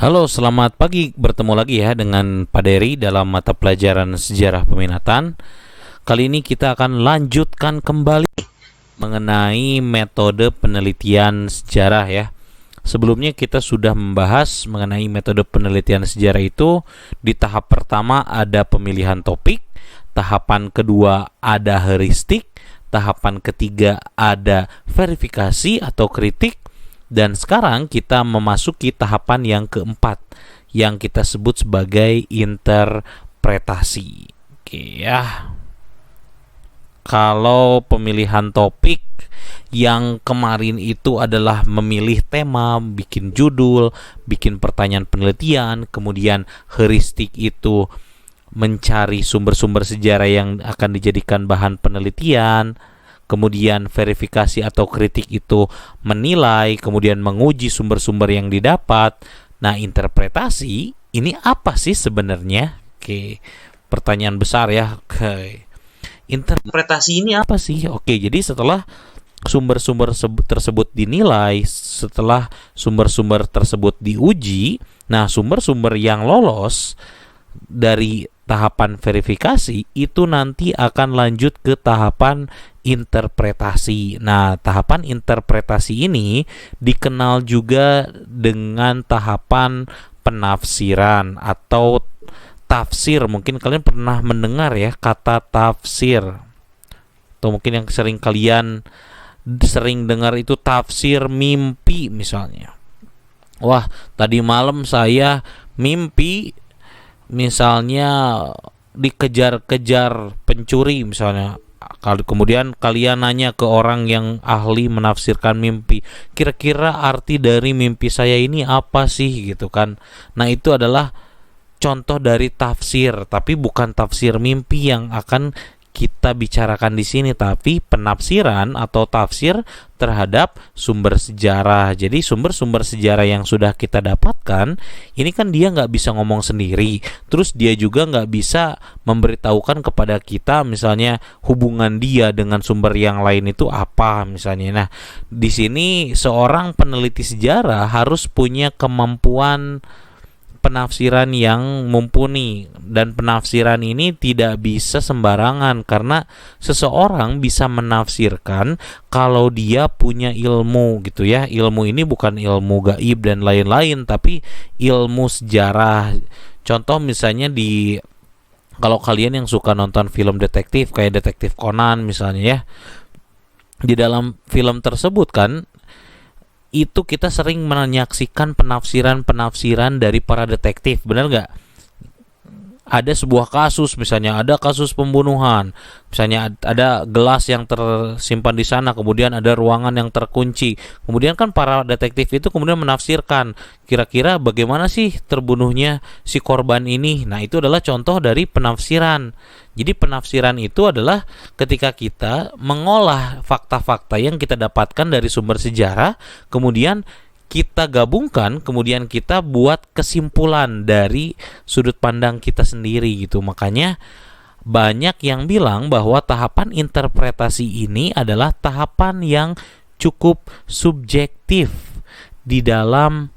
Halo, selamat pagi. Bertemu lagi ya dengan Pak Dery dalam mata pelajaran sejarah peminatan. Kali ini kita akan lanjutkan kembali mengenai metode penelitian sejarah ya. Sebelumnya kita sudah membahas mengenai metode penelitian sejarah itu. Di tahap pertama ada pemilihan topik, tahapan kedua ada heuristik, tahapan ketiga ada verifikasi atau kritik, dan sekarang kita memasuki tahapan yang keempat yang kita sebut sebagai interpretasi. Oke ya. Kalau pemilihan topik yang kemarin itu adalah memilih tema, bikin judul, bikin pertanyaan penelitian, kemudian heuristik itu mencari sumber-sumber sejarah yang akan dijadikan bahan penelitian, kemudian verifikasi atau kritik itu menilai, kemudian menguji sumber-sumber yang didapat. Nah, interpretasi ini apa sih sebenarnya? Oke, pertanyaan besar ya. Oke. Interpretasi ini apa sih? Oke, jadi setelah sumber-sumber tersebut dinilai, setelah sumber-sumber tersebut diuji, nah sumber-sumber yang lolos dari tahapan verifikasi itu nanti akan lanjut ke tahapan interpretasi. Nah, tahapan interpretasi ini dikenal juga dengan tahapan penafsiran atau tafsir. Mungkin kalian pernah mendengar ya kata tafsir. Atau mungkin yang sering dengar itu tafsir mimpi misalnya. Wah, tadi malam saya mimpi misalnya dikejar-kejar pencuri misalnya. Kemudian kalian nanya ke orang yang ahli menafsirkan mimpi, kira-kira arti dari mimpi saya ini apa sih gitu kan. Nah, itu adalah contoh dari tafsir, tapi bukan tafsir mimpi yang akan kita bicarakan di sini, tapi penafsiran atau tafsir terhadap sumber sejarah. Jadi sumber-sumber sejarah yang sudah kita dapatkan, ini kan dia nggak bisa ngomong sendiri. Terus dia juga nggak bisa memberitahukan kepada kita, misalnya hubungan dia dengan sumber yang lain itu apa, misalnya. Nah, di sini seorang peneliti sejarah harus punya kemampuan penafsiran yang mumpuni, dan penafsiran ini tidak bisa sembarangan karena seseorang bisa menafsirkan kalau dia punya ilmu gitu ya. Ilmu ini bukan ilmu gaib dan lain-lain, tapi ilmu sejarah. Contoh misalnya kalau kalian yang suka nonton film detektif kayak Detektif Conan misalnya ya, di dalam film tersebut kan itu kita sering menyaksikan penafsiran-penafsiran dari para detektif, benar nggak? Ada sebuah kasus, misalnya ada kasus pembunuhan, misalnya ada gelas yang tersimpan di sana, kemudian ada ruangan yang terkunci, kemudian kan para detektif itu kemudian menafsirkan kira-kira bagaimana sih terbunuhnya si korban ini. Nah, itu adalah contoh dari penafsiran. Jadi penafsiran itu adalah ketika kita mengolah fakta-fakta yang kita dapatkan dari sumber sejarah, kemudian kita gabungkan, kemudian kita buat kesimpulan dari sudut pandang kita sendiri gitu. Makanya banyak yang bilang bahwa tahapan interpretasi ini adalah tahapan yang cukup subjektif di dalam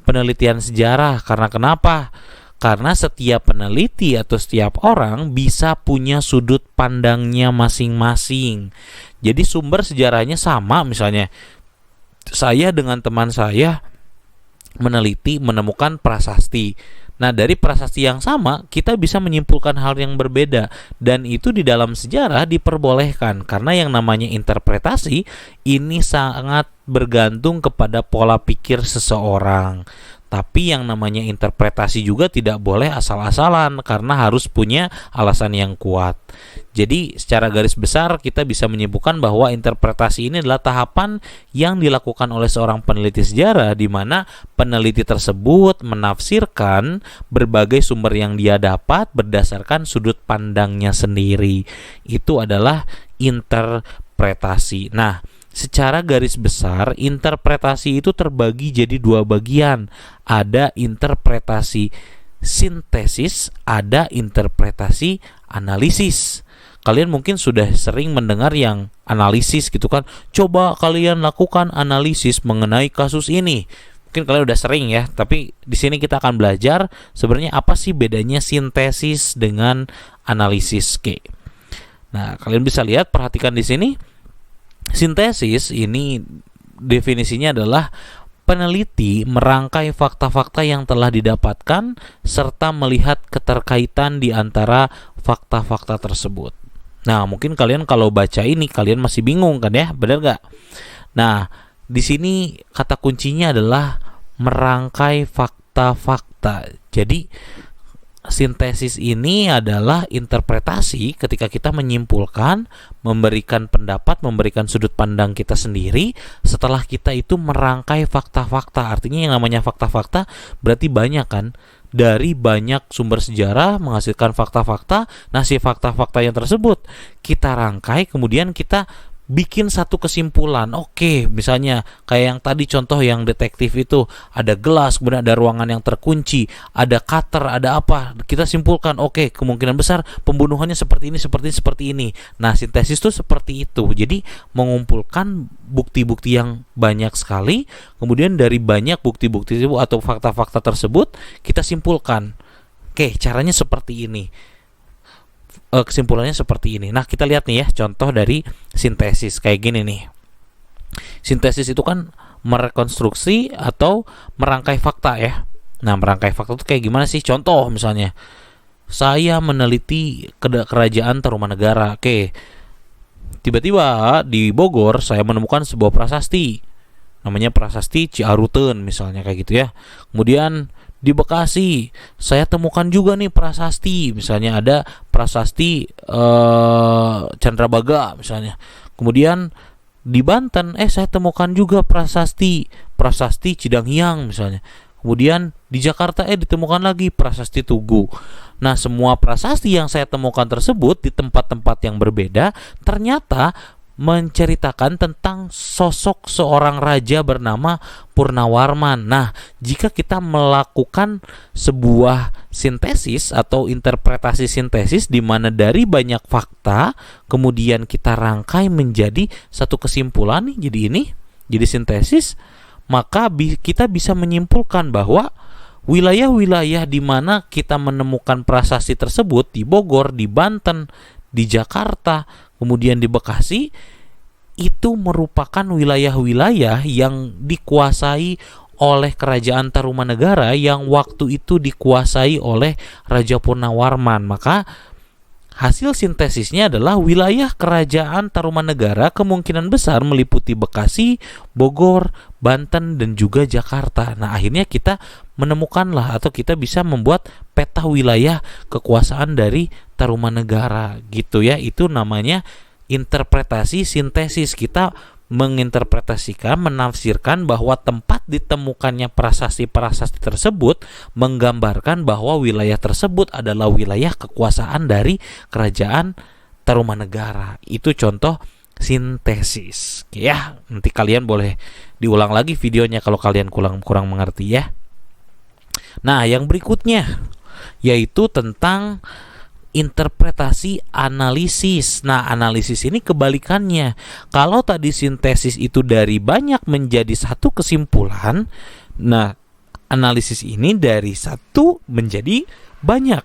penelitian sejarah. Karena kenapa? Karena setiap peneliti atau setiap orang bisa punya sudut pandangnya masing-masing. Jadi sumber sejarahnya sama, misalnya saya dengan teman saya meneliti menemukan prasasti. Nah, dari prasasti yang sama kita bisa menyimpulkan hal yang berbeda, dan itu di dalam sejarah diperbolehkan karena yang namanya interpretasi ini sangat bergantung kepada pola pikir seseorang. Tapi yang namanya interpretasi juga tidak boleh asal-asalan karena harus punya alasan yang kuat. Jadi secara garis besar kita bisa menyebutkan bahwa interpretasi ini adalah tahapan yang dilakukan oleh seorang peneliti sejarah, di mana peneliti tersebut menafsirkan berbagai sumber yang dia dapat berdasarkan sudut pandangnya sendiri. Itu adalah interpretasi. Nah, secara garis besar interpretasi itu terbagi jadi dua bagian. Ada interpretasi sintesis, ada interpretasi analisis. Kalian mungkin sudah sering mendengar yang analisis gitu kan. Coba kalian lakukan analisis mengenai kasus ini. mungkin kalian udah sering ya, tapi di sini kita akan belajar sebenarnya apa sih bedanya sintesis dengan analisis. Oke. Nah, kalian bisa lihat, perhatikan di sini. Sintesis ini definisinya adalah peneliti merangkai fakta-fakta yang telah didapatkan serta melihat keterkaitan di antara fakta-fakta tersebut. Nah, mungkin kalian kalau baca ini kalian masih bingung kan ya, benar nggak? Nah, di sini kata kuncinya adalah merangkai fakta-fakta. Jadi sintesis ini adalah interpretasi ketika kita menyimpulkan, memberikan pendapat, memberikan sudut pandang kita sendiri setelah kita itu merangkai fakta-fakta. Artinya yang namanya fakta-fakta berarti banyak kan, dari banyak sumber sejarah menghasilkan fakta-fakta. Nah, si fakta-fakta yang tersebut kita rangkai, kemudian kita bikin satu kesimpulan. Oke, misalnya kayak yang tadi contoh yang detektif itu, ada gelas, kemudian ada ruangan yang terkunci, ada cutter, ada apa. Kita simpulkan, oke, kemungkinan besar pembunuhannya seperti ini. Nah, sintesis itu seperti itu. Jadi mengumpulkan bukti-bukti yang banyak sekali, kemudian dari banyak bukti-bukti itu atau fakta-fakta tersebut kita simpulkan. Oke, caranya seperti ini. Kesimpulannya seperti ini. Nah, kita lihat nih ya contoh dari sintesis kayak gini nih. Sintesis itu kan merekonstruksi atau merangkai fakta ya. Nah, merangkai fakta itu kayak gimana sih? Contoh misalnya, saya meneliti kerajaan Tarumanegara. Oke, tiba-tiba di Bogor saya menemukan sebuah prasasti, namanya prasasti Ciaruten misalnya kayak gitu ya. Kemudian di Bekasi saya temukan juga nih prasasti, misalnya ada prasasti Candrabaga misalnya. Kemudian di Banten saya temukan juga prasasti Cidanghyang misalnya. Kemudian di Jakarta ditemukan lagi prasasti Tugu. Nah, semua prasasti yang saya temukan tersebut di tempat-tempat yang berbeda ternyata menceritakan tentang sosok seorang raja bernama Purnawarman. Nah, jika kita melakukan sebuah sintesis atau interpretasi sintesis di mana dari banyak fakta kemudian kita rangkai menjadi satu kesimpulan nih, jadi sintesis, maka kita bisa menyimpulkan bahwa wilayah-wilayah di mana kita menemukan prasasti tersebut di Bogor, di Banten, di Jakarta, kemudian di Bekasi, itu merupakan wilayah-wilayah yang dikuasai oleh kerajaan Tarumanegara yang waktu itu dikuasai oleh Raja Purnawarman. Maka hasil sintesisnya adalah wilayah kerajaan Tarumanegara kemungkinan besar meliputi Bekasi, Bogor, Banten, dan juga Jakarta. Nah, akhirnya kita menemukanlah atau kita bisa membuat peta wilayah kekuasaan dari Tarumanegara gitu ya. Itu namanya interpretasi sintesis. Kita menginterpretasikan, menafsirkan bahwa tempat ditemukannya prasasti-prasasti tersebut menggambarkan bahwa wilayah tersebut adalah wilayah kekuasaan dari kerajaan Tarumanegara. Itu contoh sintesis ya. Nanti kalian boleh diulang lagi videonya kalau kalian kurang mengerti ya. Nah, yang berikutnya yaitu tentang interpretasi analisis. Nah, analisis ini kebalikannya. Kalau tadi sintesis itu dari banyak menjadi satu kesimpulan, nah analisis ini dari satu menjadi banyak.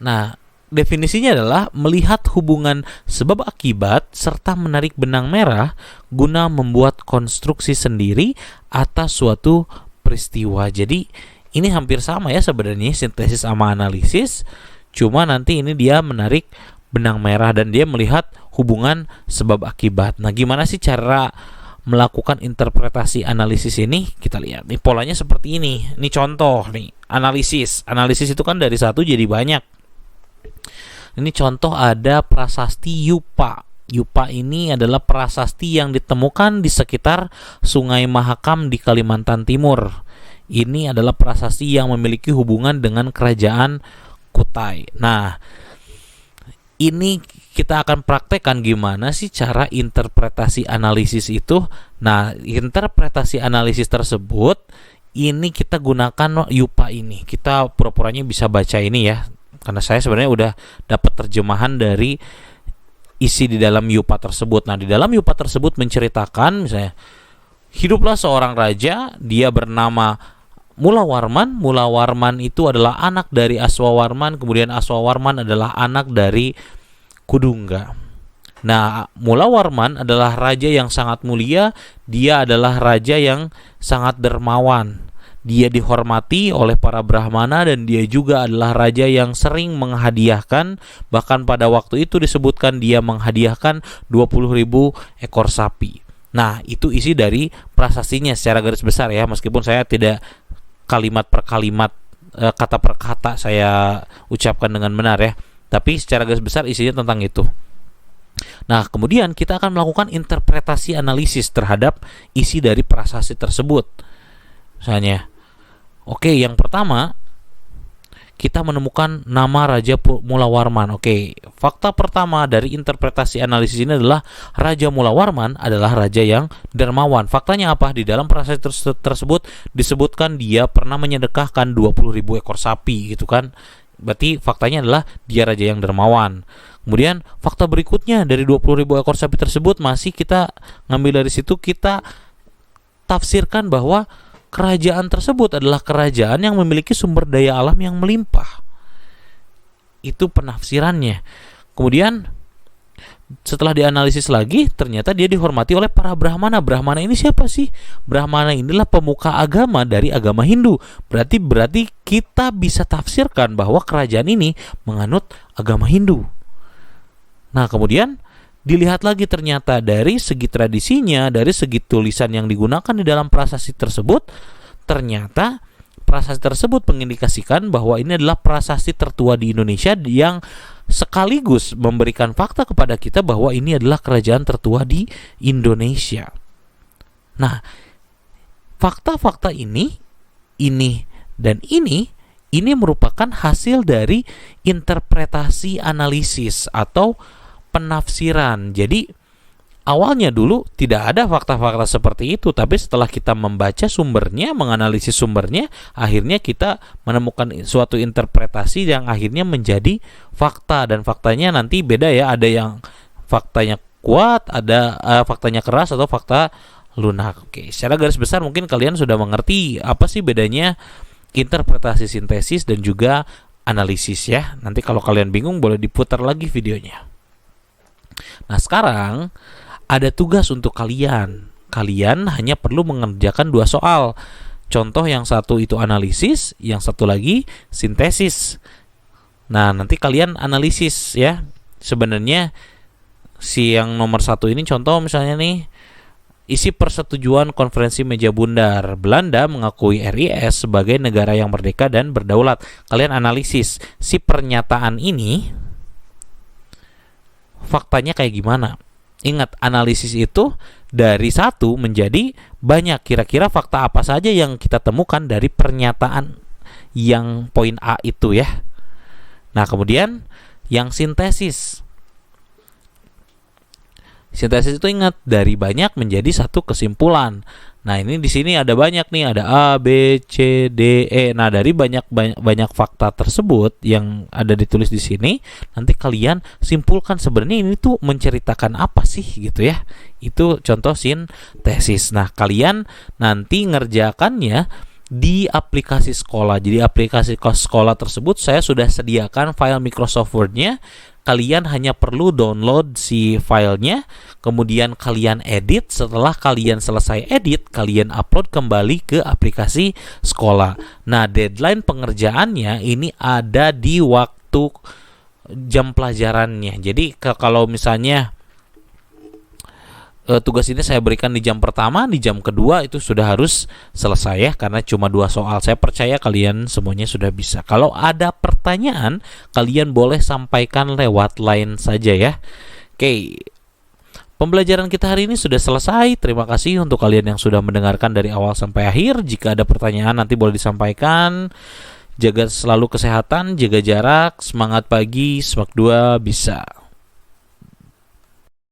Nah, definisinya adalah melihat hubungan sebab akibat serta menarik benang merah guna membuat konstruksi sendiri atas suatu peristiwa. Jadi ini hampir sama ya sebenarnya sintesis sama analisis. Cuma nanti ini dia menarik benang merah dan dia melihat hubungan sebab akibat. Nah, gimana sih cara melakukan interpretasi analisis ini? Kita lihat nih polanya seperti ini. Ini contoh nih, analisis. Analisis itu kan dari satu jadi banyak. Ini contoh ada prasasti Yupa. Yupa ini adalah prasasti yang ditemukan di sekitar Sungai Mahakam di Kalimantan Timur. Ini adalah prasasti yang memiliki hubungan dengan kerajaan Kutai. Nah, ini kita akan praktekkan gimana sih cara interpretasi analisis itu. Nah, interpretasi analisis tersebut ini kita gunakan Yupa ini. Kita pura-puranya bisa baca ini ya, karena saya sebenarnya udah dapat terjemahan dari isi di dalam Yupa tersebut. Nah, di dalam Yupa tersebut menceritakan misalnya Hiduplah seorang raja, dia bernama Mulawarman. Mulawarman itu adalah anak dari Aswawarman, kemudian Aswawarman adalah anak dari Kudungga. Nah, Mulawarman adalah raja yang sangat mulia, dia adalah raja yang sangat dermawan. Dia dihormati oleh para Brahmana dan dia juga adalah raja yang sering menghadiahkan, bahkan pada waktu itu disebutkan dia menghadiahkan 20.000 ekor sapi. Nah, itu isi dari prasastinya secara garis besar ya, meskipun saya tidak kalimat per kalimat, kata per kata saya ucapkan dengan benar ya, tapi secara garis besar isinya tentang itu. Nah, kemudian kita akan melakukan interpretasi analisis terhadap isi dari prasasti tersebut. Misalnya, oke, yang pertama kita menemukan nama Raja Mulawarman. Oke, fakta pertama dari interpretasi analisis ini adalah Raja Mulawarman adalah raja yang dermawan. Faktanya apa? Di dalam prasasti tersebut disebutkan dia pernah menyedekahkan 20.000 ekor sapi gitu kan. Berarti faktanya adalah dia raja yang dermawan. Kemudian fakta berikutnya dari 20.000 ekor sapi tersebut masih kita ngambil dari situ, kita tafsirkan bahwa kerajaan tersebut adalah kerajaan yang memiliki sumber daya alam yang melimpah. Itu penafsirannya. Kemudian setelah dianalisis lagi, ternyata dia dihormati oleh para Brahmana. Brahmana ini siapa sih? Brahmana inilah pemuka agama dari agama Hindu. Berarti kita bisa tafsirkan bahwa kerajaan ini menganut agama Hindu. Nah, kemudian dilihat lagi ternyata dari segi tradisinya, dari segi tulisan yang digunakan di dalam prasasti tersebut, ternyata prasasti tersebut mengindikasikan bahwa ini adalah prasasti tertua di Indonesia yang sekaligus memberikan fakta kepada kita bahwa ini adalah kerajaan tertua di Indonesia. Nah, fakta-fakta ini dan ini merupakan hasil dari interpretasi analisis atau penafsiran. Jadi awalnya dulu tidak ada fakta-fakta seperti itu, tapi setelah kita membaca sumbernya, menganalisis sumbernya, akhirnya kita menemukan suatu interpretasi yang akhirnya menjadi fakta. Dan faktanya nanti beda ya, ada yang faktanya kuat, ada faktanya keras, atau fakta lunak. Oke, secara garis besar mungkin kalian sudah mengerti apa sih bedanya interpretasi sintesis dan juga analisis ya. Nanti kalau kalian bingung boleh diputar lagi videonya. Nah, sekarang ada tugas untuk kalian. Kalian hanya perlu mengerjakan 2 soal. Contoh yang satu itu analisis, yang satu lagi sintesis. Nah, nanti kalian analisis ya. Sebenarnya si yang nomor 1 ini contoh misalnya nih, isi persetujuan konferensi meja bundar. Belanda mengakui RIS sebagai negara yang merdeka dan berdaulat. Kalian analisis si pernyataan ini faktanya kayak gimana. Ingat, analisis itu dari 1 menjadi banyak. Kira-kira fakta apa saja yang kita temukan dari pernyataan yang poin A itu ya. Nah, kemudian yang sintesis. Sintesis itu ingat dari banyak menjadi satu kesimpulan. Nah, ini di sini ada banyak nih, ada A, B, C, D, E. Nah, dari banyak fakta tersebut yang ada ditulis di sini, nanti kalian simpulkan sebenarnya ini tuh menceritakan apa sih gitu ya. Itu contoh sintesis. Nah, kalian nanti ngerjakannya di aplikasi sekolah. Jadi aplikasi sekolah tersebut saya sudah sediakan file Microsoft Word-nya. Kalian hanya perlu download si filenya, kemudian kalian edit. Setelah kalian selesai edit, kalian upload kembali ke aplikasi sekolah. Nah, deadline pengerjaannya ini ada di waktu jam pelajarannya. Jadi kalau misalnya tugas ini saya berikan di jam pertama, di jam kedua itu sudah harus selesai ya, karena cuma 2 soal. Saya percaya kalian semuanya sudah bisa. Kalau ada pertanyaan, kalian boleh sampaikan lewat line saja ya. Oke, pembelajaran kita hari ini sudah selesai. Terima kasih untuk kalian yang sudah mendengarkan dari awal sampai akhir. Jika ada pertanyaan nanti boleh disampaikan. Jaga selalu kesehatan, jaga jarak, semangat pagi, semak 2 bisa.